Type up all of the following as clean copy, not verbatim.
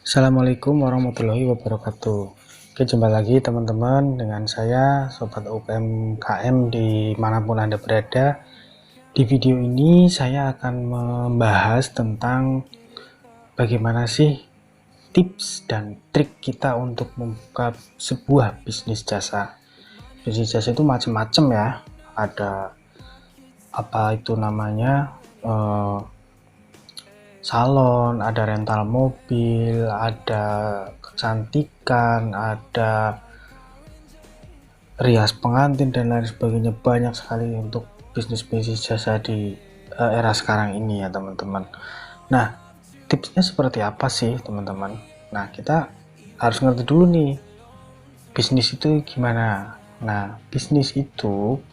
Assalamualaikum warahmatullahi wabarakatuh. Oke, jumpa lagi teman-teman dengan saya Sobat UMKM dimanapun Anda berada. Di video ini saya akan membahas tentang bagaimana sih tips dan trik kita untuk membuka sebuah bisnis jasa. Bisnis jasa itu macam-macam ya. Ada apa itu namanya, salon, ada rental mobil, ada kecantikan, ada rias pengantin dan lain sebagainya. Banyak sekali untuk bisnis-bisnis jasa di era sekarang ini ya teman-teman. Nah, tipsnya seperti apa sih teman-teman? Nah, kita harus ngerti dulu nih, bisnis itu gimana. Nah, bisnis itu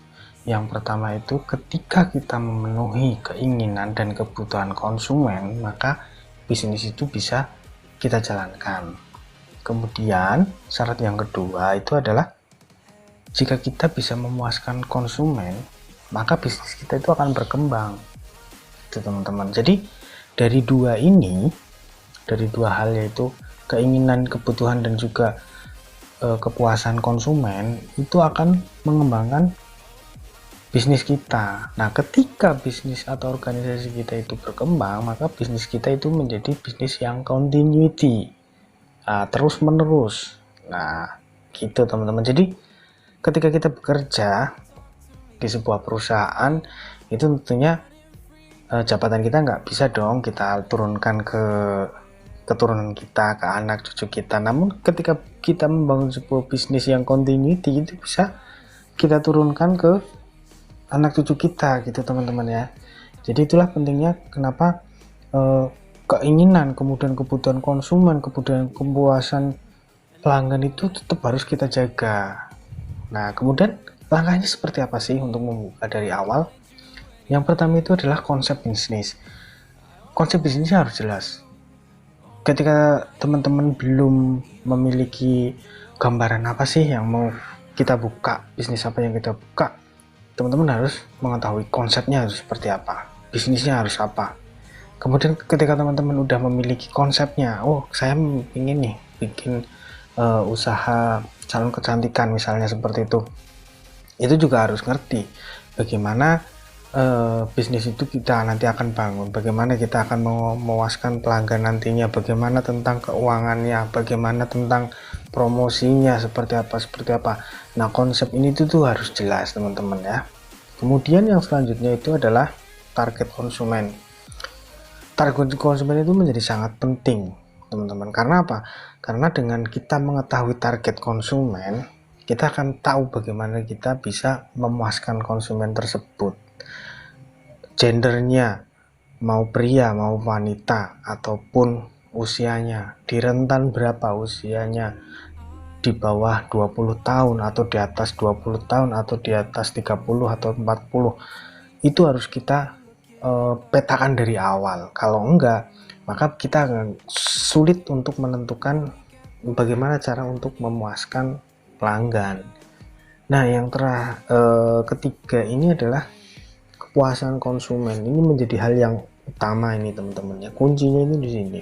yang pertama itu ketika kita memenuhi keinginan dan kebutuhan konsumen, maka bisnis itu bisa kita jalankan. Kemudian syarat yang kedua itu adalah jika kita bisa memuaskan konsumen, maka bisnis kita itu akan berkembang. Itu teman-teman. Jadi dari dua hal, yaitu keinginan, kebutuhan dan juga kepuasan konsumen, itu akan mengembangkan bisnis kita. Nah, ketika bisnis atau organisasi kita itu berkembang, maka bisnis kita itu menjadi bisnis yang continuity, terus menerus. Nah, gitu teman-teman. Jadi ketika kita bekerja di sebuah perusahaan, itu tentunya jabatan kita nggak bisa dong kita turunkan ke keturunan kita, ke anak cucu kita. Namun ketika kita membangun sebuah bisnis yang continuity, itu bisa kita turunkan ke anak cucu kita gitu teman-teman ya. Jadi itulah pentingnya kenapa keinginan, kemudian kebutuhan konsumen, kemudian kepuasan pelanggan itu tetap harus kita jaga. Nah, kemudian langkahnya seperti apa sih untuk membuka dari awal? Yang pertama itu adalah konsep bisnis. Konsep bisnisnya harus jelas. Ketika teman-teman belum memiliki gambaran apa sih yang mau kita buka, bisnis apa yang kita buka, teman-teman harus mengetahui konsepnya harus seperti apa, bisnisnya harus apa. Kemudian ketika teman-teman udah memiliki konsepnya, oh saya ingin nih bikin usaha salon kecantikan misalnya seperti itu juga harus ngerti bagaimana bisnis itu kita nanti akan bangun, bagaimana kita akan memuaskan pelanggan nantinya, bagaimana tentang keuangannya, bagaimana tentang promosinya, seperti apa. Nah, konsep ini tuh harus jelas teman-teman ya. Kemudian yang selanjutnya itu adalah target konsumen. Target konsumen itu menjadi sangat penting teman-teman. Karena apa? Karena dengan kita mengetahui target konsumen, kita akan tahu bagaimana kita bisa memuaskan konsumen tersebut. Gendernya, mau pria, mau wanita, ataupun usianya, di rentan berapa usianya, di bawah 20 tahun, atau di atas 20 tahun, atau di atas 30 atau 40. Itu harus kita petakan dari awal. Kalau enggak, maka kita akan sulit untuk menentukan bagaimana cara untuk memuaskan pelanggan. Nah, yang ketiga ini adalah kepuasan konsumen. Ini menjadi hal yang utama ini teman-teman ya. Kuncinya ini di sini.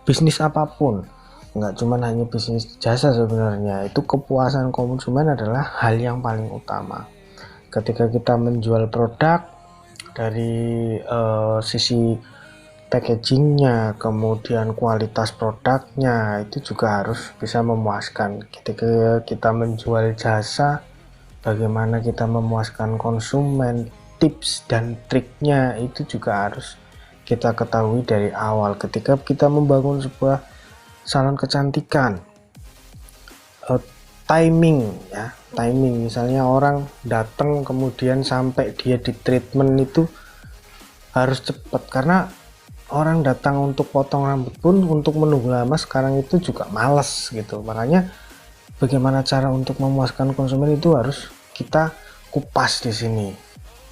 Bisnis apapun, nggak cuma hanya bisnis jasa sebenarnya, itu kepuasan konsumen adalah hal yang paling utama. Ketika kita menjual produk, dari sisi packagingnya, kemudian kualitas produknya, itu juga harus bisa memuaskan. Ketika kita menjual jasa, bagaimana kita memuaskan konsumen, tips dan triknya itu juga harus kita ketahui dari awal. Ketika kita membangun sebuah salon kecantikan, timing misalnya orang datang kemudian sampai dia di treatment itu harus cepat, karena orang datang untuk potong rambut pun untuk menunggu lama sekarang itu juga males gitu. Makanya bagaimana cara untuk memuaskan konsumen itu harus kita kupas di sini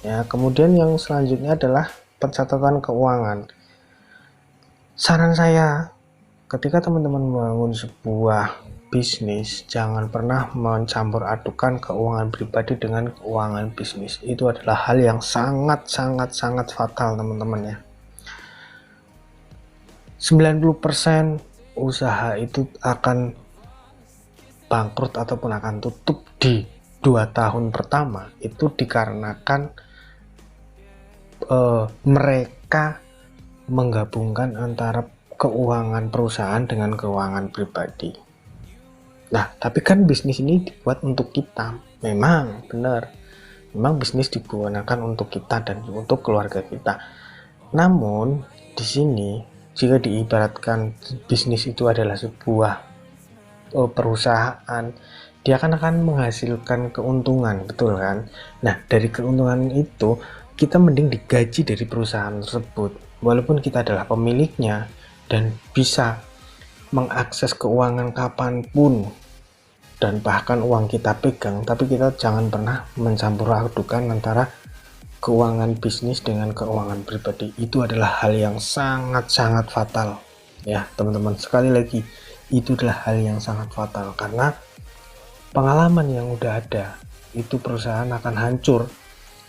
ya. Kemudian yang selanjutnya adalah pencatatan keuangan. Saran saya, ketika teman-teman membangun sebuah bisnis, jangan pernah mencampur adukan keuangan pribadi dengan keuangan bisnis. Itu adalah hal yang sangat fatal teman-teman ya. 90% usaha itu akan bangkrut ataupun akan tutup di 2 tahun pertama itu dikarenakan mereka menggabungkan antara keuangan perusahaan dengan keuangan pribadi. Nah, tapi kan bisnis ini dibuat untuk kita. Memang benar, memang bisnis digunakan untuk kita dan untuk keluarga kita. Namun di sini jika diibaratkan bisnis itu adalah sebuah perusahaan, dia akan menghasilkan keuntungan, betul kan? Nah, dari keuntungan itu kita mending digaji dari perusahaan tersebut, walaupun kita adalah pemiliknya dan bisa mengakses keuangan kapanpun dan bahkan uang kita pegang, tapi kita jangan pernah mencampur adukan antara keuangan bisnis dengan keuangan pribadi. Itu adalah hal yang sangat-sangat fatal ya teman-teman. Sekali lagi, itu adalah hal yang sangat fatal karena pengalaman yang udah ada itu perusahaan akan hancur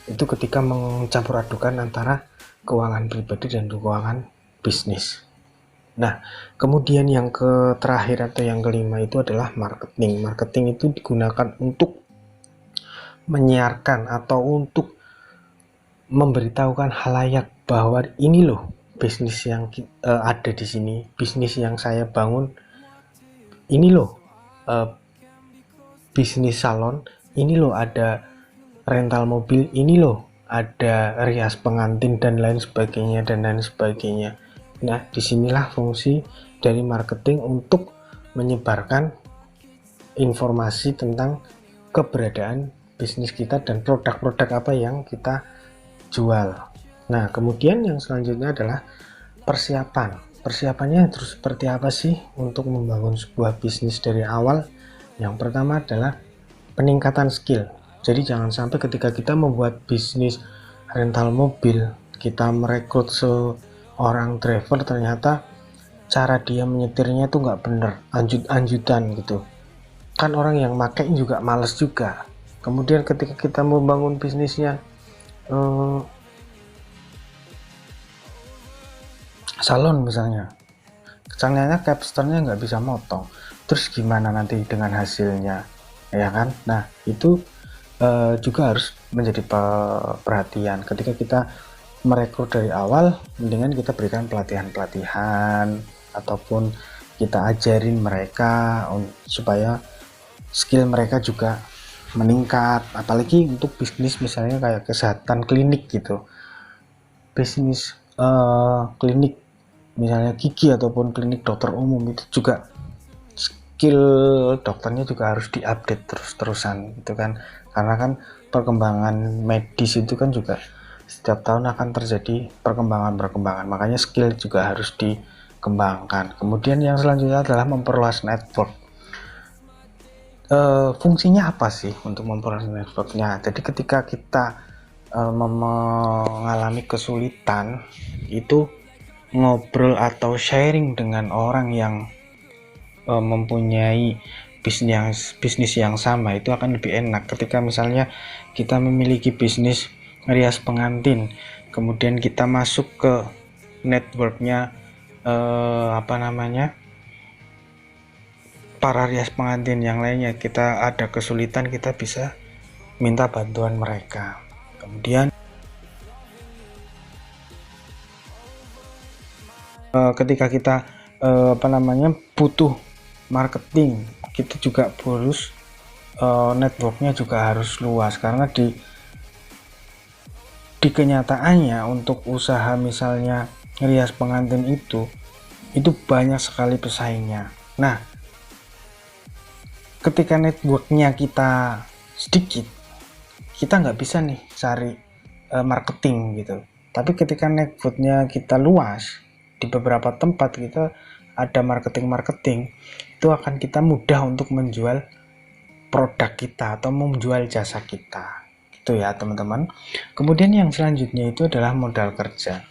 itu ketika mencampur adukan antara keuangan pribadi dan keuangan bisnis. Nah, kemudian yang terakhir atau yang kelima itu adalah marketing. Marketing itu digunakan untuk menyiarkan atau untuk memberitahukan halayak bahwa ini loh bisnis yang ada di sini, bisnis yang saya bangun, ini loh bisnis salon, ini loh ada rental mobil, ini loh ada rias pengantin dan lain sebagainya dan lain sebagainya. Nah, disinilah fungsi dari marketing untuk menyebarkan informasi tentang keberadaan bisnis kita dan produk-produk apa yang kita jual. Nah, kemudian yang selanjutnya adalah persiapan. Persiapannya terus seperti apa sih untuk membangun sebuah bisnis dari awal? Yang pertama adalah peningkatan skill. Jadi jangan sampai ketika kita membuat bisnis rental mobil, kita merekrut seorang driver ternyata cara dia menyetirnya itu nggak bener, anjut-anjutan gitu. Kan orang yang pakai juga males juga. Kemudian ketika kita membangun bisnisnya salon misalnya, ternyata capsternya nggak bisa motong, terus gimana nanti dengan hasilnya, ya kan? Nah, itu juga harus menjadi perhatian ketika kita merekrut dari awal. Mendingan kita berikan pelatihan ataupun kita ajarin mereka supaya skill mereka juga meningkat. Apalagi untuk bisnis misalnya kayak kesehatan klinik gitu, bisnis klinik misalnya gigi ataupun klinik dokter umum, itu juga skill dokternya juga harus diupdate terus-terusan gitu kan, karena kan perkembangan medis itu kan juga setiap tahun akan terjadi perkembangan, makanya skill juga harus dikembangkan. Kemudian yang selanjutnya adalah memperluas network. Fungsinya apa sih untuk memperluas networknya? Jadi ketika kita mengalami kesulitan itu ngobrol atau sharing dengan orang yang mempunyai bisnis yang sama itu akan lebih enak. Ketika misalnya kita memiliki bisnis rias pengantin, kemudian kita masuk ke networknya para rias pengantin yang lainnya, kita ada kesulitan, kita bisa minta bantuan mereka. Kemudian ketika kita butuh marketing, kita juga harus networknya juga harus luas, karena di kenyataannya untuk usaha misalnya rias pengantin itu banyak sekali pesaingnya. Nah, ketika networknya kita sedikit, kita nggak bisa nih cari marketing gitu. Tapi ketika networknya kita luas, di beberapa tempat kita ada marketing, itu akan kita mudah untuk menjual produk kita atau menjual jasa kita, gitu ya teman-teman. Kemudian yang selanjutnya itu adalah modal kerja.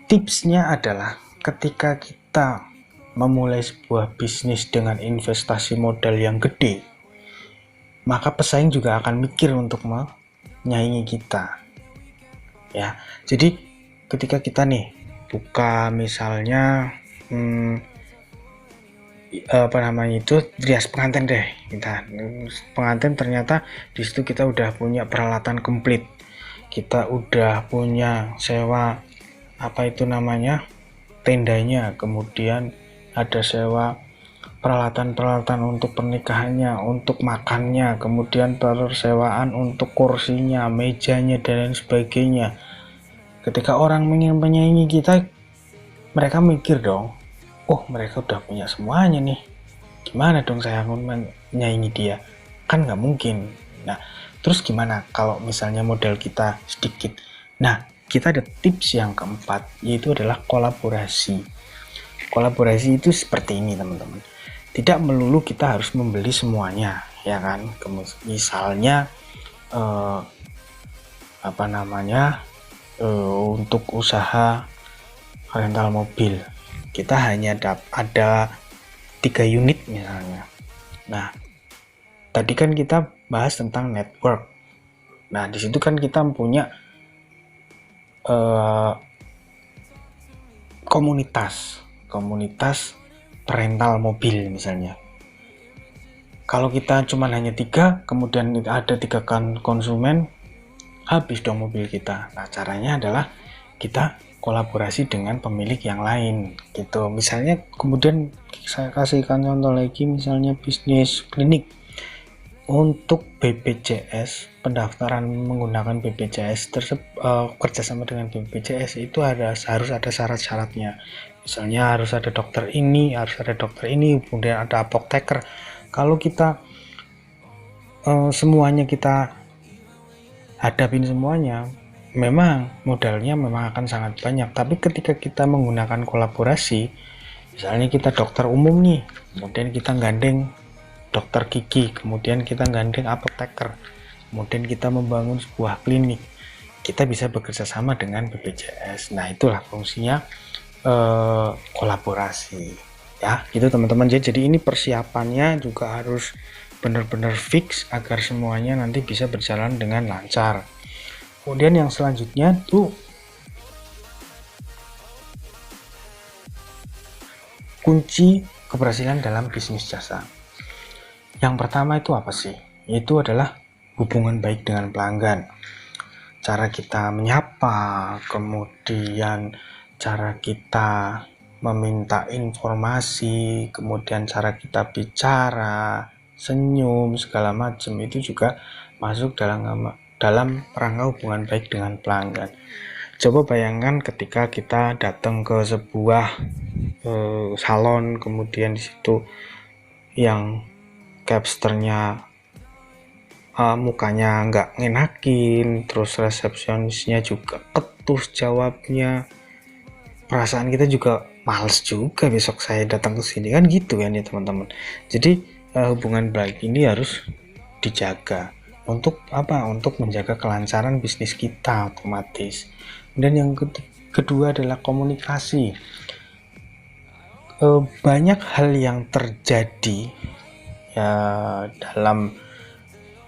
Tipsnya adalah ketika kita memulai sebuah bisnis dengan investasi modal yang gede, maka pesaing juga akan mikir untuk menyaingi kita ya. Jadi ketika kita nih buka misalnya apa namanya itu, rias pengantin deh. Kita pengantin, ternyata di situ kita udah punya peralatan komplit, kita udah punya sewa apa itu namanya tendanya, kemudian ada sewa peralatan-peralatan untuk pernikahannya, untuk makannya, kemudian persewaan untuk kursinya, mejanya, dan lain sebagainya. Ketika orang ingin menyaingi kita, mereka mikir dong, oh mereka udah punya semuanya nih, gimana dong saya menyaingi dia? Kan nggak mungkin. Nah, terus gimana kalau misalnya modal kita sedikit? Nah, kita ada tips yang keempat, yaitu adalah kolaborasi. Kolaborasi itu seperti ini teman-teman, tidak melulu kita harus membeli semuanya, ya kan. Misalnya apa namanya untuk usaha rental mobil, kita hanya ada 3 unit misalnya. Nah, tadi kan kita bahas tentang network. Nah, di situ kan kita punya komunitas rental mobil misalnya. Kalau kita cuma hanya 3, kemudian ada 3 konsumen, habis dong mobil kita. Nah, caranya adalah kita kolaborasi dengan pemilik yang lain gitu. Misalnya kemudian saya kasihkan contoh lagi, misalnya bisnis klinik. Untuk BPJS, pendaftaran menggunakan BPJS kerjasama dengan BPJS itu harus ada syarat-syaratnya. Misalnya harus ada dokter ini, kemudian ada apoteker. Kalau kita semuanya kita hadapin semuanya, memang modalnya memang akan sangat banyak. Tapi ketika kita menggunakan kolaborasi, misalnya kita dokter umum nih, kemudian kita gandeng dokter gigi, kemudian kita gandeng apoteker, kemudian kita membangun sebuah klinik, kita bisa bekerja sama dengan BPJS. Nah, itulah fungsinya kolaborasi ya, gitu teman-teman. Jadi ini persiapannya juga harus benar-benar fix agar semuanya nanti bisa berjalan dengan lancar. Kemudian yang selanjutnya tuh kunci keberhasilan dalam bisnis jasa. Yang pertama itu apa sih? Itu adalah hubungan baik dengan pelanggan. Cara kita menyapa, kemudian cara kita meminta informasi, kemudian cara kita bicara, senyum, segala macam itu juga masuk dalam rangka hubungan baik dengan pelanggan. Coba bayangkan ketika kita datang ke sebuah salon, kemudian di situ yang capsternya mukanya nggak ngenakin, terus resepsionisnya juga ketus jawabnya, perasaan kita juga males juga besok saya datang ke sini, kan gitu kan ya teman-teman. Jadi hubungan baik ini harus dijaga untuk apa? Untuk menjaga kelancaran bisnis kita otomatis. Dan yang kedua adalah komunikasi. Banyak hal yang terjadi ya dalam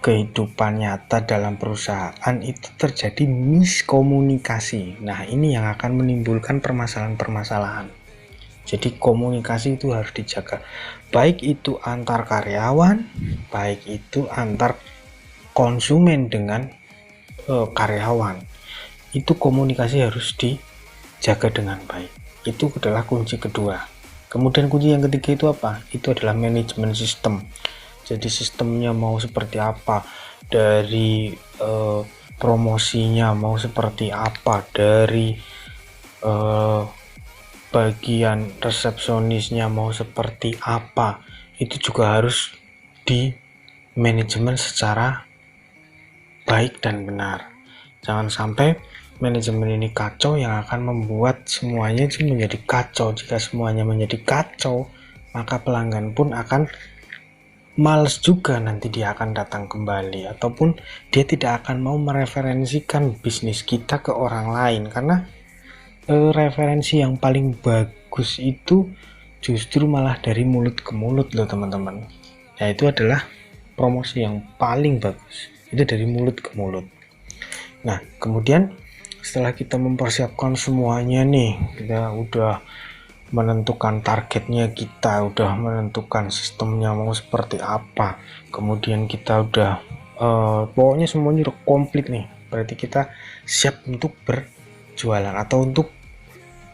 kehidupan nyata, dalam perusahaan itu terjadi miskomunikasi. Nah, ini yang akan menimbulkan permasalahan-permasalahan. Jadi komunikasi itu harus dijaga, baik itu antar karyawan, baik itu antar konsumen dengan karyawan. Itu komunikasi harus dijaga dengan baik. Itu adalah kunci kedua. Kemudian kunci yang ketiga itu apa? Itu adalah manajemen sistem. Jadi sistemnya mau seperti apa, dari promosinya mau seperti apa, dari bagian resepsionisnya mau seperti apa, itu juga harus di manajemen secara baik dan benar. Jangan sampai manajemen ini kacau, yang akan membuat semuanya itu menjadi kacau. Jika semuanya menjadi kacau, maka pelanggan pun akan males juga, nanti dia akan datang kembali, ataupun dia tidak akan mau mereferensikan bisnis kita ke orang lain, karena referensi yang paling bagus itu justru malah dari mulut ke mulut loh teman-teman. Nah, itu adalah promosi yang paling bagus, itu dari mulut ke mulut. Nah, kemudian setelah kita mempersiapkan semuanya nih, kita udah menentukan targetnya, kita udah menentukan sistemnya mau seperti apa, kemudian kita udah pokoknya semuanya udah komplit nih, berarti kita siap untuk berjualan atau untuk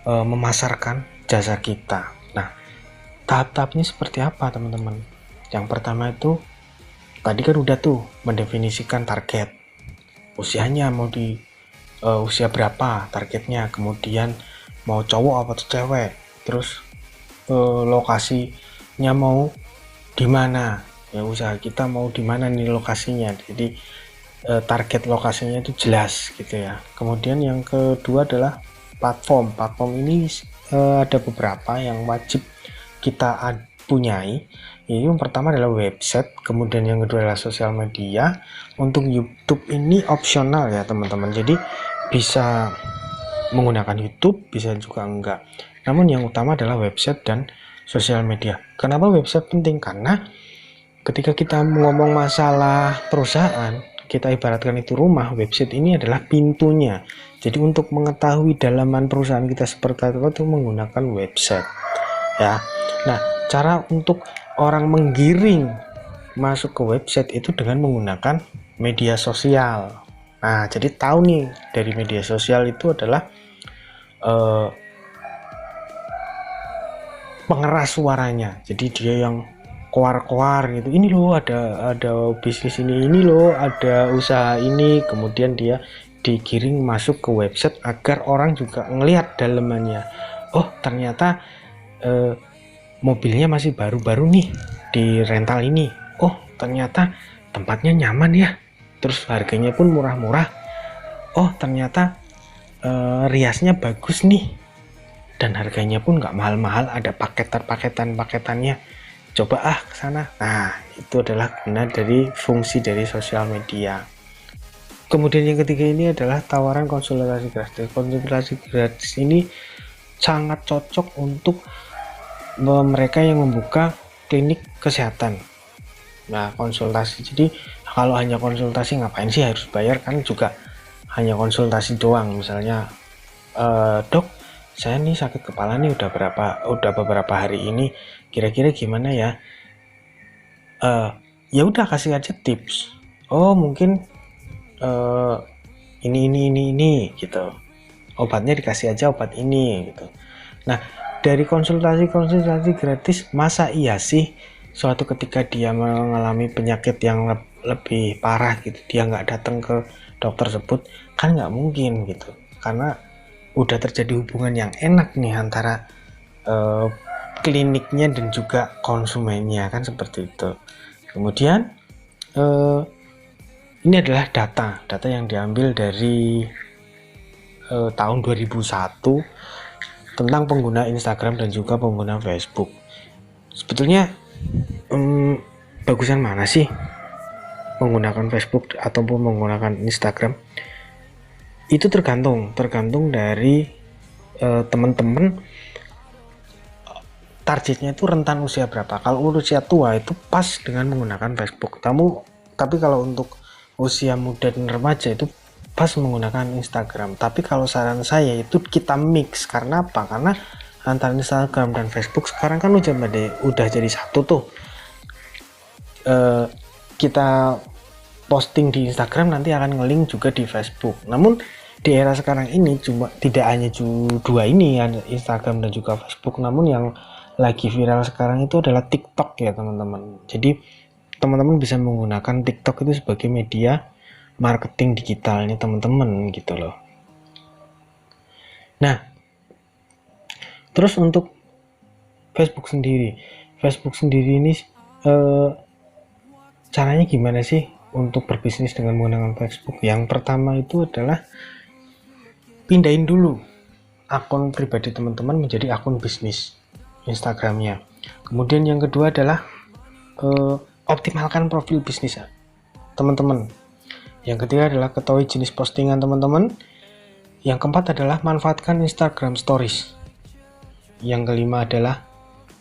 memasarkan jasa kita. Nah, tahap-tahapnya seperti apa teman-teman? Yang pertama itu tadi kan udah tuh mendefinisikan target, usianya mau di usia berapa targetnya, kemudian mau cowok apa tuh cewek, terus lokasinya mau di mana, ya usaha kita mau di mana nih lokasinya, jadi target lokasinya itu jelas gitu ya. Kemudian yang kedua adalah platform ini ada beberapa yang wajib kita punyai. Yang pertama adalah website, kemudian yang kedua adalah sosial media. Untuk YouTube ini opsional ya teman-teman, jadi bisa menggunakan YouTube, bisa juga enggak. Namun yang utama adalah website dan sosial media. Kenapa website penting? Karena ketika kita ngomong masalah perusahaan, kita ibaratkan itu rumah, website ini adalah pintunya. Jadi untuk mengetahui dalaman perusahaan kita seperti apa itu menggunakan website ya. Nah, cara untuk orang menggiring masuk ke website itu dengan menggunakan media sosial. Nah, jadi tahu nih dari media sosial itu adalah pengeras suaranya. Jadi dia yang koar-koar gitu. Ini loh ada bisnis ini loh ada usaha ini. Kemudian dia digiring masuk ke website agar orang juga ngelihat dalamannya. Oh, ternyata mobilnya masih baru-baru nih di rental ini. Oh, ternyata tempatnya nyaman ya. Terus harganya pun murah-murah. Oh, ternyata riasnya bagus nih. Dan harganya pun nggak mahal-mahal, ada paketannya. Coba ke sana. Nah, itu adalah guna dari fungsi dari sosial media. Kemudian yang ketiga ini adalah tawaran konsultasi gratis. Konsultasi gratis ini sangat cocok untuk mereka yang membuka klinik kesehatan. Nah, konsultasi. Jadi kalau hanya konsultasi ngapain sih harus bayar, kan juga hanya konsultasi doang. Misalnya, dok, saya nih sakit kepala nih udah beberapa hari ini, kira-kira gimana ya? Ya udah kasih aja tips. Oh, mungkin ini gitu. Obatnya dikasih aja obat ini gitu. Nah, dari konsultasi gratis, masa iya sih suatu ketika dia mengalami penyakit yang lebih parah gitu, dia nggak datang ke dokter tersebut? Kan nggak mungkin gitu, karena udah terjadi hubungan yang enak nih antara kliniknya dan juga konsumennya, kan seperti itu. Kemudian ini adalah data yang diambil dari tahun 2001 tentang pengguna Instagram dan juga pengguna Facebook. Sebetulnya bagusan mana sih menggunakan Facebook ataupun menggunakan Instagram? Itu tergantung dari teman-teman targetnya itu rentan usia berapa. Kalau usia tua itu pas dengan menggunakan Facebook. Tapi kalau untuk usia muda dan remaja itu pas menggunakan Instagram. Tapi kalau saran saya itu kita mix. Karena apa? Karena antara Instagram dan Facebook sekarang kan udah jadi satu tuh. Kita posting di Instagram nanti akan nge-link juga di Facebook. Namun di era sekarang ini cuma tidak hanya dua ini, Instagram dan juga Facebook, namun yang lagi viral sekarang itu adalah TikTok ya teman-teman. Jadi teman-teman bisa menggunakan TikTok itu sebagai media marketing digitalnya teman-teman gitu loh. Nah, terus untuk Facebook sendiri ini caranya gimana sih untuk berbisnis dengan menggunakan Facebook? Yang pertama itu adalah pindahin dulu akun pribadi teman-teman menjadi akun bisnis Instagramnya. Kemudian yang kedua adalah optimalkan profil bisnis teman-teman. Yang ketiga adalah ketahui jenis postingan teman-teman. Yang keempat adalah manfaatkan Instagram Stories. Yang kelima adalah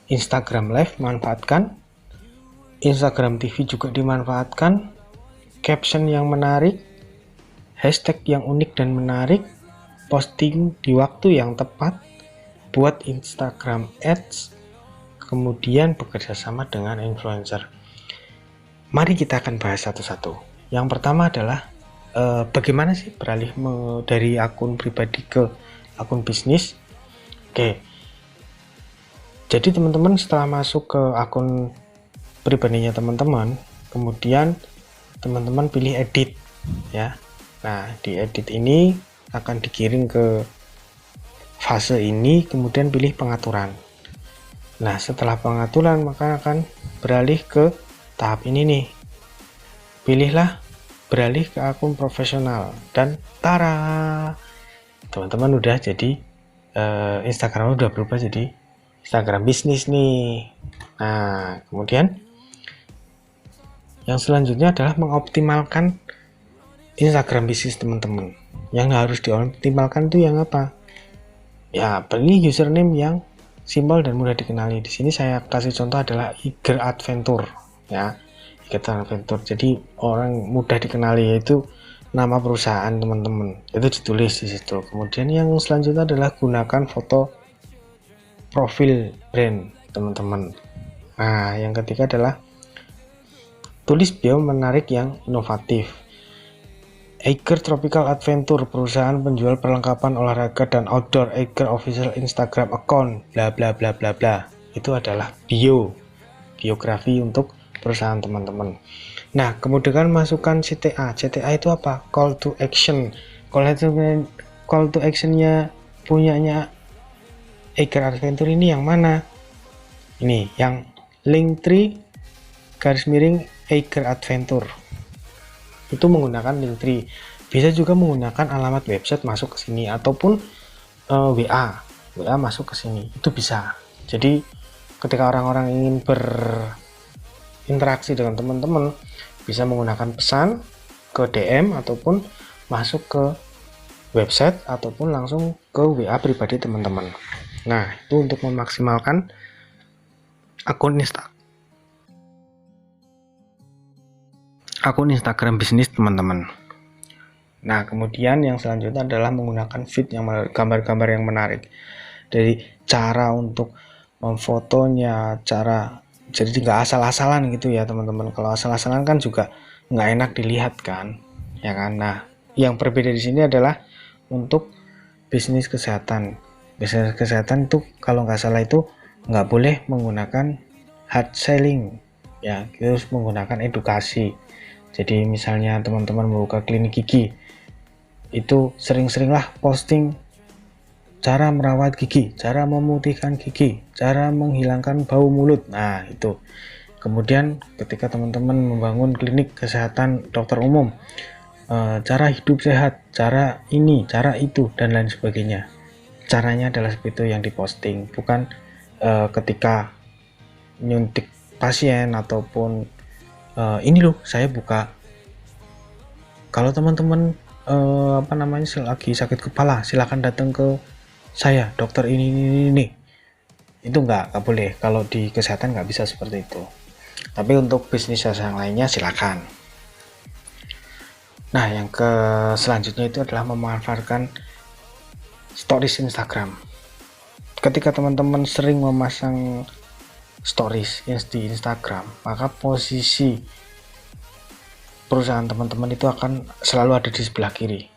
Instagram Live, manfaatkan. Instagram TV juga dimanfaatkan. Caption yang menarik, hashtag yang unik dan menarik, posting di waktu yang tepat, buat Instagram Ads, kemudian bekerja sama dengan influencer. Mari kita akan bahas satu-satu. Yang pertama adalah bagaimana sih beralih dari akun pribadi ke akun bisnis. Oke, jadi teman-teman setelah masuk ke akun pribadinya teman-teman, kemudian teman-teman pilih edit ya. Nah, di edit ini akan dikirim ke fase ini, kemudian pilih pengaturan. Nah, setelah pengaturan maka akan beralih ke tahap ini nih. Pilihlah beralih ke akun profesional dan tara, teman-teman udah jadi Instagram udah berubah jadi Instagram bisnis nih. Nah, kemudian yang selanjutnya adalah mengoptimalkan Instagram bisnis teman-teman. Yang harus dioptimalkan itu yang apa? Ya, pilih username yang simpel dan mudah dikenali. Di sini saya kasih contoh adalah Iger Adventure ya. Iger Adventure. Jadi orang mudah dikenali, yaitu nama perusahaan teman-teman. Itu ditulis di situ. Kemudian yang selanjutnya adalah gunakan foto profil brand teman-teman. Nah, yang ketiga adalah tulis bio menarik yang inovatif. Eiger Tropical Adventure, perusahaan penjual perlengkapan olahraga dan outdoor. Eiger official Instagram account, bla bla bla bla bla. Itu adalah biografi untuk perusahaan teman-teman. Nah, kemudian masukkan CTA. CTA itu apa? Call to action. Call to actionnya punyanya Eiger Adventure ini yang mana? Ini yang Linktree _Eiger Adventure. Itu menggunakan Linktree. Bisa juga menggunakan alamat website masuk ke sini, ataupun WA masuk ke sini, itu bisa. Jadi ketika orang-orang ingin berinteraksi dengan teman-teman, bisa menggunakan pesan ke DM ataupun masuk ke website ataupun langsung ke WA pribadi teman-teman. Nah, itu untuk memaksimalkan akun Instagram bisnis teman-teman. Nah, kemudian yang selanjutnya adalah menggunakan feed yang gambar-gambar yang menarik. Dari cara untuk memfotonya, jadi nggak asal-asalan gitu ya teman-teman. Kalau asal-asalan kan juga nggak enak dilihat kan, ya kan. Nah, yang berbeda di sini adalah untuk bisnis kesehatan. Bisnis kesehatan itu kalau nggak salah itu nggak boleh menggunakan hard selling, ya, harus menggunakan edukasi. Jadi misalnya teman-teman membuka klinik gigi, itu sering-seringlah posting cara merawat gigi, cara memutihkan gigi, cara menghilangkan bau mulut. Nah, itu. Kemudian ketika teman-teman membangun klinik kesehatan dokter umum, cara hidup sehat, cara ini, cara itu, dan lain sebagainya. Caranya adalah seperti itu yang diposting, bukan ketika nyuntik pasien ataupun ini loh saya buka. Kalau teman-teman lagi sakit kepala, silahkan datang ke saya, dokter ini. Itu nggak boleh. Kalau di kesehatan nggak bisa seperti itu. Tapi untuk bisnis yang lainnya silakan. Nah, yang selanjutnya itu adalah memanfaatkan stories Instagram. Ketika teman-teman sering memasang stories di Instagram, maka posisi perusahaan teman-teman itu akan selalu ada di sebelah kiri.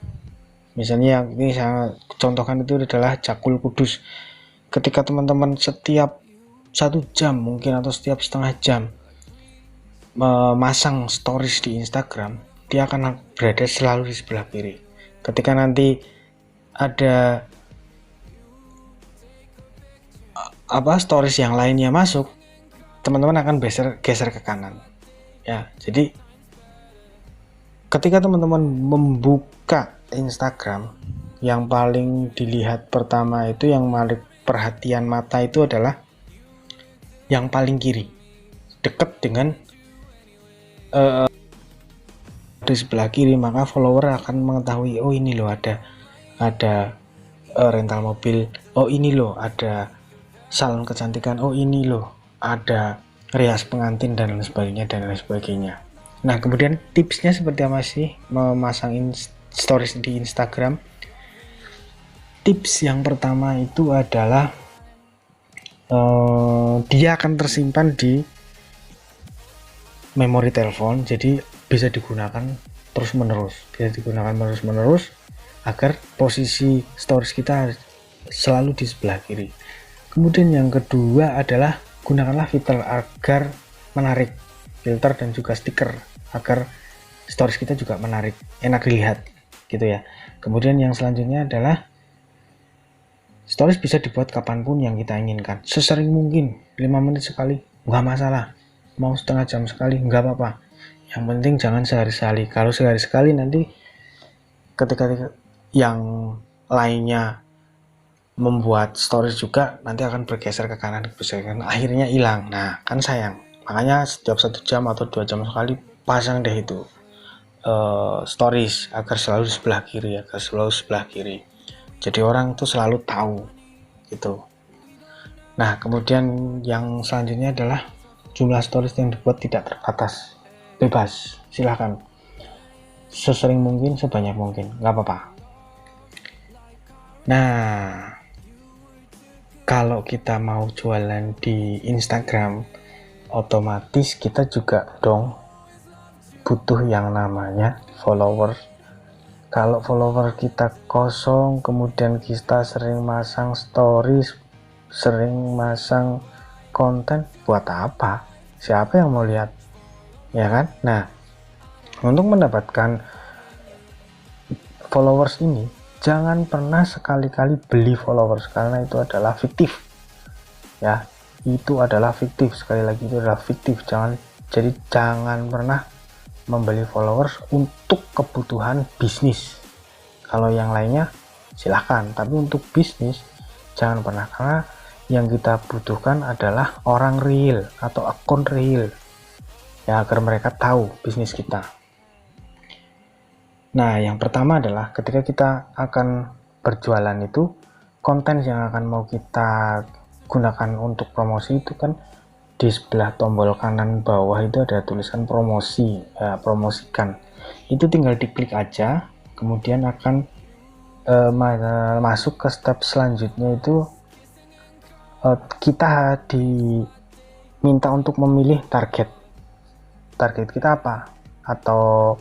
Misalnya ini saya contohkan itu adalah Jakul Kudus. Ketika teman-teman setiap 1 jam mungkin atau setiap setengah jam memasang stories di Instagram, dia akan berada selalu di sebelah kiri. Ketika nanti ada stories yang lainnya masuk, teman-teman akan geser ke kanan ya. Jadi ketika teman-teman membuka Instagram, yang paling dilihat pertama itu, yang menarik perhatian mata itu adalah yang paling kiri, dekat dengan di sebelah kiri. Maka follower akan mengetahui, oh ini loh ada rental mobil, oh ini loh ada salon kecantikan, oh ini loh ada rias pengantin, dan lain sebagainya. Nah, kemudian tipsnya seperti apa sih memasang stories di Instagram? Tips yang pertama itu adalah dia akan tersimpan di memori telepon, jadi bisa digunakan terus menerus agar posisi storage kita selalu di sebelah kiri. Kemudian yang kedua adalah gunakanlah filter agar menarik, filter dan juga stiker agar storage kita juga menarik, enak dilihat gitu ya. Kemudian yang selanjutnya adalah storage bisa dibuat kapanpun yang kita inginkan, sesering mungkin, 5 menit sekali nggak masalah, mau setengah jam sekali nggak apa-apa, yang penting jangan sehari-sekali. Kalau sehari sekali nanti ketika yang lainnya membuat storage juga nanti akan bergeser ke kanan, akhirnya hilang. Nah kan sayang, makanya setiap 1 jam atau 2 jam sekali pasang deh itu storage agar selalu sebelah kiri, jadi orang tuh selalu tahu gitu. Nah kemudian yang selanjutnya adalah jumlah storage yang dibuat tidak terbatas, bebas, silahkan sesering mungkin, sebanyak mungkin, nggak apa-apa. Nah kalau kita mau jualan di Instagram, otomatis kita juga dong butuh yang namanya followers. Kalau follower kita kosong, kemudian kita sering masang stories, sering masang konten, buat apa? Siapa yang mau lihat? Ya kan? Nah, untuk mendapatkan followers ini, jangan pernah sekali-kali beli followers, karena itu adalah fiktif. Ya, itu adalah fiktif. Sekali lagi, itu adalah fiktif. Jadi jangan pernah membeli followers untuk kebutuhan bisnis. Kalau yang lainnya silahkan, tapi untuk bisnis jangan pernah, karena yang kita butuhkan adalah orang real atau akun real ya, agar mereka tahu bisnis kita. Nah yang pertama adalah ketika kita akan berjualan itu, konten yang akan mau kita gunakan untuk promosi itu kan di sebelah tombol kanan bawah itu ada tulisan promosi, ya, promosikan. Itu tinggal diklik aja, kemudian akan masuk ke step selanjutnya. Itu kita diminta untuk memilih target kita apa, atau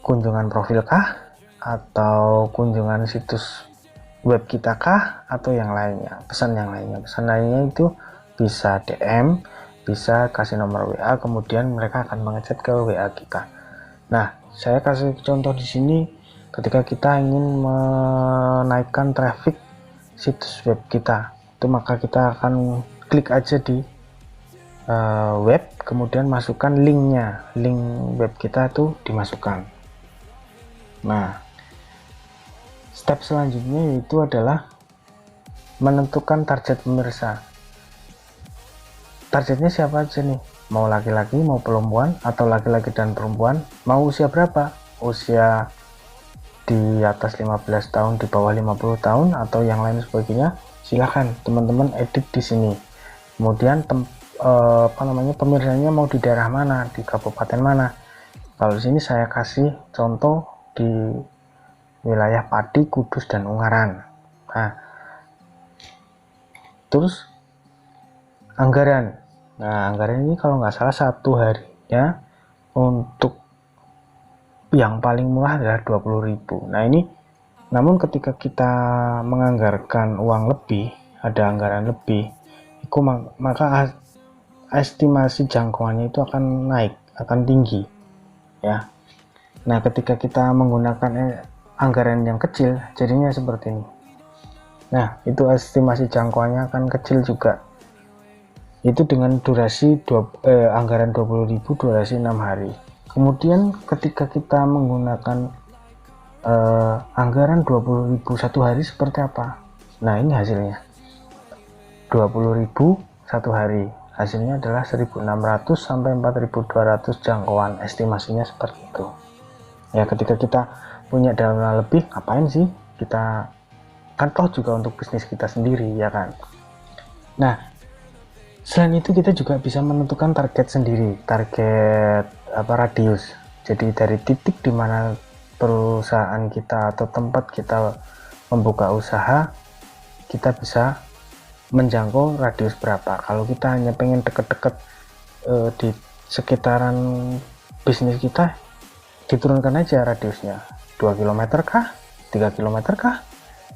kunjungan profil kah, atau kunjungan situs web kita kah, atau yang lainnya, pesan lainnya itu bisa DM, bisa kasih nomor WA, kemudian mereka akan mengechat ke WA kita. Nah, saya kasih contoh di sini, ketika kita ingin menaikkan traffic situs web kita, itu maka kita akan klik aja di web, kemudian masukkan linknya, link web kita itu dimasukkan. Nah, step selanjutnya yaitu adalah menentukan target pemirsa. Targetnya siapa aja nih, mau laki-laki, mau perempuan, atau laki-laki dan perempuan, mau usia berapa, usia di atas 15 tahun, di bawah 50 tahun, atau yang lain sebagainya. Silahkan teman-teman edit di sini. Kemudian pemirsanya mau di daerah mana, di kabupaten mana. Kalau di sini saya kasih contoh di wilayah Pati, Kudus, dan Ungaran. Nah, terus anggaran. Nah, anggaran ini kalau nggak salah 1 harinya untuk yang paling murah adalah 20.000. Nah, ini namun ketika kita menganggarkan uang lebih, ada anggaran lebih, maka estimasi jangkauannya itu akan naik, akan tinggi ya. Nah, ketika kita menggunakan anggaran yang kecil, jadinya seperti ini. Nah, itu estimasi jangkauannya akan kecil juga. Itu dengan durasi anggaran 20.000, durasi 6 hari. Kemudian ketika kita menggunakan anggaran 20.000 1 hari seperti apa? Nah, ini hasilnya 20.000 1 hari, hasilnya adalah 1.600 sampai 4.200 jangkauan, estimasinya seperti itu ya. Ketika kita punya dana lebih, ngapain sih kita, kan toh juga untuk bisnis kita sendiri ya kan. Nah, selain itu kita juga bisa menentukan target sendiri, target radius. Jadi dari titik dimana perusahaan kita atau tempat kita membuka usaha, kita bisa menjangkau radius berapa. Kalau kita hanya pengen deket-deket di sekitaran bisnis kita, diturunkan aja radiusnya, 2 km kah, 3 km kah,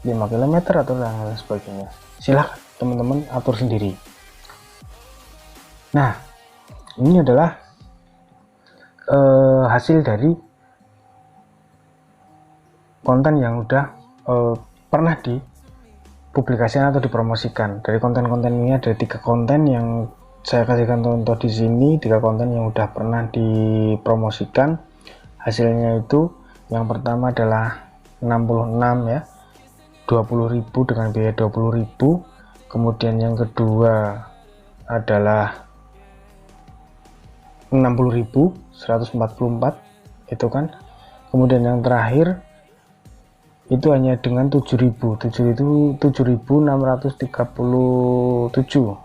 5 km atau lain sebagainya. Silahkan teman-teman atur sendiri. Nah, ini adalah hasil dari konten yang udah pernah dipublikasikan atau dipromosikan. Dari konten-konten ini ada 3 konten yang saya kasihkan contoh di sini, 3 konten yang udah pernah dipromosikan. Hasilnya itu yang pertama adalah 66 ya, 20.000 dengan biaya 20.000. Kemudian yang kedua adalah 60.000, 144 itu kan. Kemudian yang terakhir itu hanya dengan 7.637,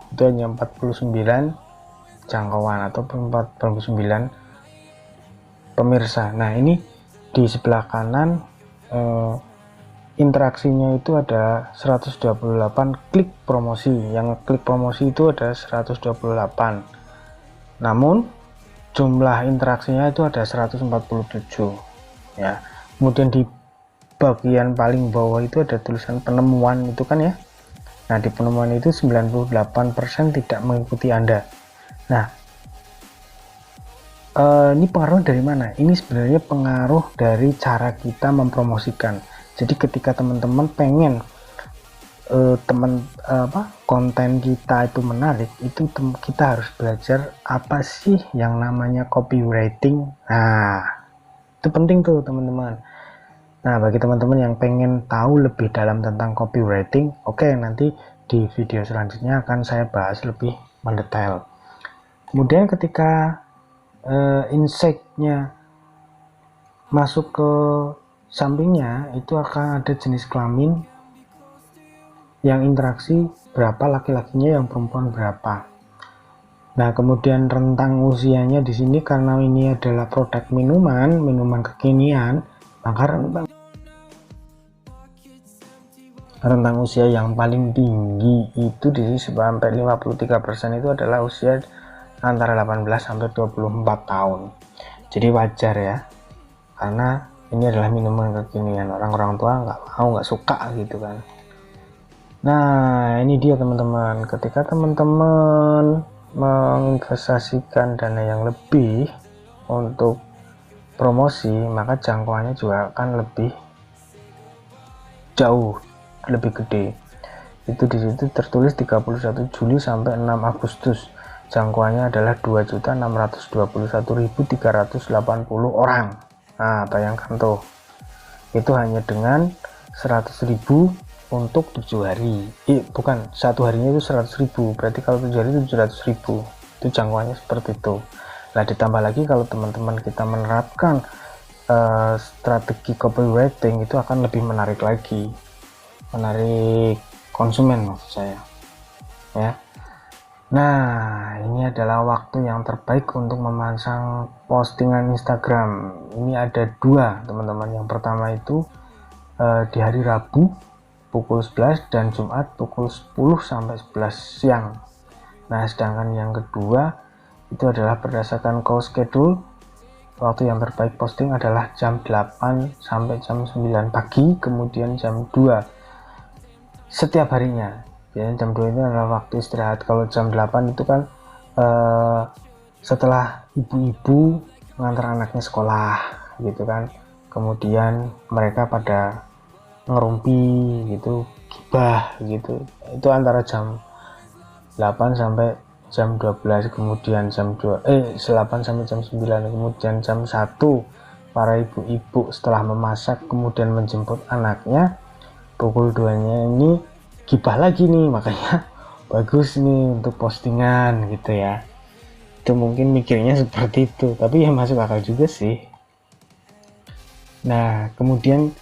itu hanya 49 jangkauan atau 49 pemirsa. Nah, ini di sebelah kanan interaksinya itu ada 128 klik promosi. Yang klik promosi itu ada 128, namun jumlah interaksinya itu ada 147 ya. Kemudian di bagian paling bawah itu ada tulisan penemuan itu kan ya. Nah, di penemuan itu 98% tidak mengikuti Anda. Nah, ini pengaruh dari mana? Ini sebenarnya pengaruh dari cara kita mempromosikan. Jadi ketika teman-teman pengen konten kita itu menarik, itu kita harus belajar apa sih yang namanya copywriting. Nah, itu penting tuh teman-teman. Nah, bagi teman-teman yang pengen tahu lebih dalam tentang copywriting, oke, nanti di video selanjutnya akan saya bahas lebih mendetail. Kemudian ketika insight-nya masuk ke sampingnya, itu akan ada jenis kelamin, yang interaksi berapa laki-lakinya, yang perempuan berapa. Nah, kemudian rentang usianya di sini karena ini adalah produk minuman kekinian, maka rentang usia yang paling tinggi itu di sini sampai 53% itu adalah usia antara 18 sampai 24 tahun. Jadi wajar ya, karena ini adalah minuman kekinian, orang-orang tua nggak suka gitu kan. Nah, ini dia teman-teman, ketika teman-teman menginvestasikan dana yang lebih untuk promosi, maka jangkauannya juga akan lebih jauh, lebih gede. Itu di situ tertulis 31 Juli sampai 6 Agustus. Jangkauannya adalah 2.621.380 orang. Nah, bayangkan tuh. Itu hanya dengan 100.000 untuk 7 hari. Bukan, satu harinya itu 100.000. Berarti kalau 7 hari 700.000. Itu jangkauannya seperti itu. Nah, ditambah lagi kalau teman-teman kita menerapkan strategi copywriting, itu akan lebih menarik lagi, menarik konsumen maksud saya ya. Nah, ini adalah waktu yang terbaik untuk memasang postingan Instagram. Ini ada 2 teman-teman. Yang pertama itu di hari Rabu pukul 11 dan Jumat pukul 10 sampai 11 siang. Nah, sedangkan yang kedua itu adalah berdasarkan call schedule. Waktu yang terbaik posting adalah jam 8 sampai jam 9 pagi, kemudian jam 2 setiap harinya. Biasanya jam 2 itu adalah waktu istirahat. Kalau jam 8 itu kan setelah ibu-ibu mengantar anaknya sekolah gitu kan. Kemudian mereka pada ngerumpi gitu, gibah gitu. Itu antara jam 8 sampai jam 12, kemudian jam 8 sampai jam 9, kemudian jam 1 para ibu-ibu setelah memasak kemudian menjemput anaknya. Pukul 2 nya ini gibah lagi nih, makanya bagus nih untuk postingan gitu ya. Itu mungkin mikirnya seperti itu, tapi ya masuk akal juga sih. Nah, kemudian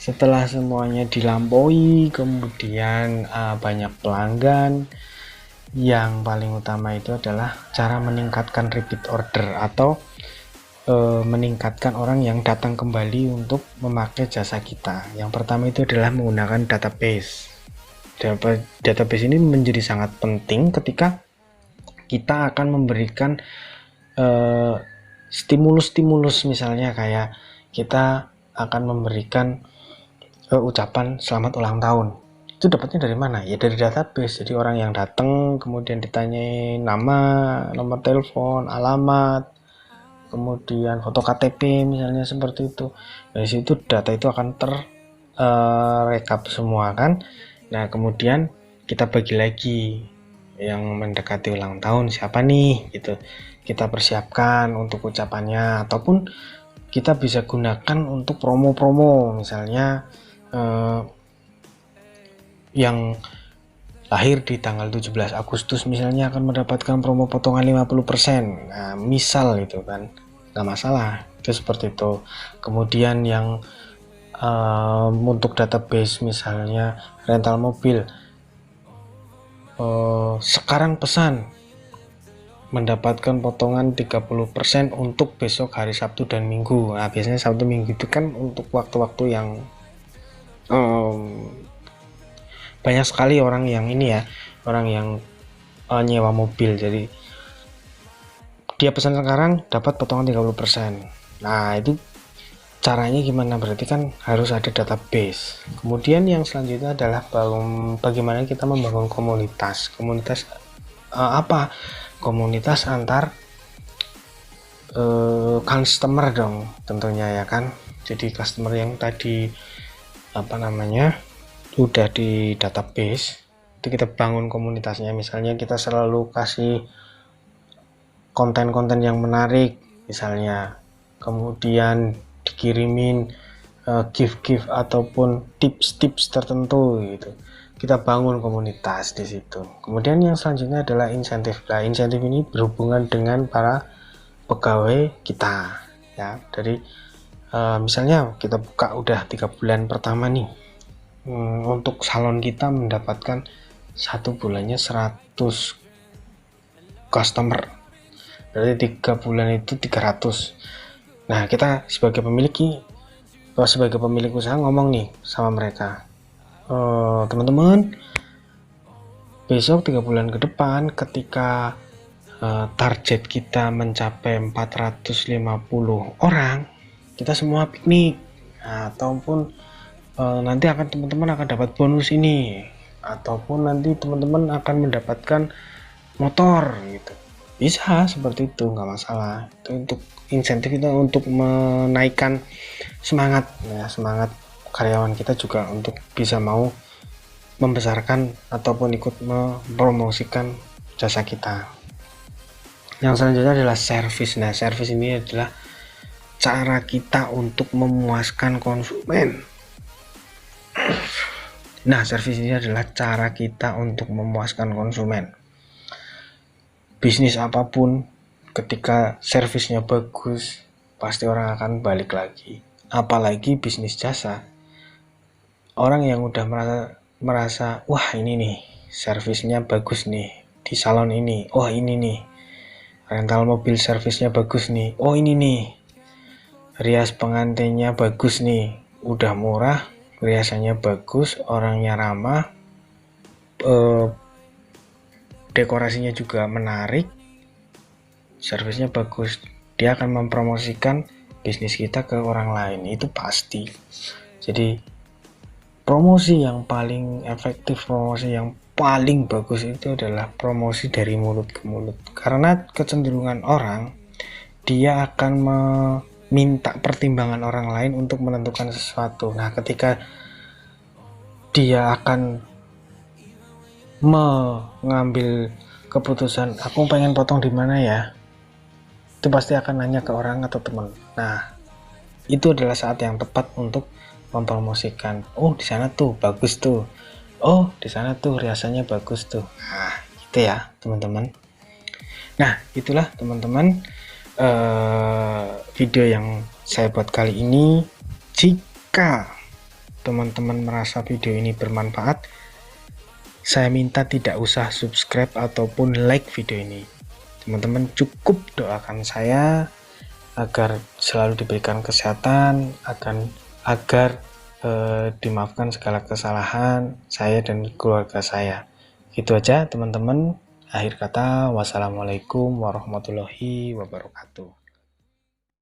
setelah semuanya dilampaui, kemudian banyak pelanggan, yang paling utama itu adalah cara meningkatkan repeat order atau meningkatkan orang yang datang kembali untuk memakai jasa kita. Yang pertama itu adalah menggunakan database. Database ini menjadi sangat penting ketika kita akan memberikan stimulus-stimulus, misalnya kayak kita akan memberikan ucapan selamat ulang tahun. Itu dapatnya dari mana? Ya dari database. Jadi orang yang datang kemudian ditanyai nama, nomor telepon, alamat, kemudian foto KTP misalnya, seperti itu. Dari situ data itu akan rekap semua kan. Nah kemudian kita bagi lagi yang mendekati ulang tahun siapa nih gitu, kita persiapkan untuk ucapannya, ataupun kita bisa gunakan untuk promo-promo, misalnya yang lahir di tanggal 17 Agustus misalnya akan mendapatkan promo potongan 50%. Nah, misal itu kan, nggak masalah, itu seperti itu. Kemudian yang untuk database misalnya rental mobil, sekarang pesan mendapatkan potongan 30% untuk besok hari Sabtu dan Minggu. Nah, biasanya Sabtu Minggu itu kan untuk waktu-waktu yang banyak sekali orang yang ini ya, orang yang nyewa mobil. Jadi dia pesan sekarang dapat potongan 30%. Nah itu caranya gimana? Berarti kan harus ada database. Kemudian yang selanjutnya adalah bagaimana kita membangun komunitas. Komunitas apa? Komunitas antar customer dong tentunya ya kan. Jadi customer yang tadi udah di database itu kita bangun komunitasnya. Misalnya kita selalu kasih konten-konten yang menarik misalnya, kemudian dikirimin gift ataupun tips-tips tertentu gitu. Kita bangun komunitas di situ. Kemudian yang selanjutnya adalah insentif. Nah, insentif ini berhubungan dengan para pegawai kita ya. Dari misalnya kita buka udah 3 bulan pertama nih, untuk salon kita mendapatkan 1 bulannya 100 customer, berarti 3 bulan itu 300. Nah kita sebagai pemilik usaha ngomong nih sama mereka, teman-teman, besok 3 bulan ke depan ketika target kita mencapai 450 orang, kita semua piknik. Nah, ataupun nanti teman-teman akan dapat bonus ini, ataupun nanti teman-teman akan mendapatkan motor gitu. Bisa seperti itu, nggak masalah. Itu untuk insentif, itu untuk menaikkan semangat ya, semangat karyawan kita juga untuk bisa mau membesarkan ataupun ikut mempromosikan jasa kita. Yang selanjutnya adalah service. Nah service ini adalah cara kita untuk memuaskan konsumen. Nah, service ini adalah cara kita untuk memuaskan konsumen. Bisnis apapun, ketika servisnya bagus, pasti orang akan balik lagi. Apalagi bisnis jasa. Orang yang udah merasa wah ini nih, servisnya bagus nih di salon ini. Oh ini nih, rental mobil servisnya bagus nih. Oh ini nih, rias pengantinnya bagus nih. Udah murah, riasannya bagus, orangnya ramah, dekorasinya juga menarik, servisnya bagus. Dia akan mempromosikan bisnis kita ke orang lain, itu pasti. Jadi promosi yang paling efektif, promosi yang paling bagus itu adalah promosi dari mulut ke mulut. Karena kecenderungan orang, dia akan minta pertimbangan orang lain untuk menentukan sesuatu. Nah ketika dia akan mengambil keputusan, aku pengen potong di mana ya, itu pasti akan nanya ke orang atau teman. Nah itu adalah saat yang tepat untuk mempromosikan. Oh di sana tuh bagus tuh, oh di sana tuh riasannya bagus tuh. Nah gitu ya teman-teman. Nah itulah teman-teman video yang saya buat kali ini. Jika teman-teman merasa video ini bermanfaat, saya minta tidak usah subscribe ataupun like video ini. Teman-teman cukup doakan saya agar selalu diberikan kesehatan, agar dimaafkan segala kesalahan saya dan keluarga saya. Itu aja teman-teman. Akhir kata, wassalamualaikum warahmatullahi wabarakatuh.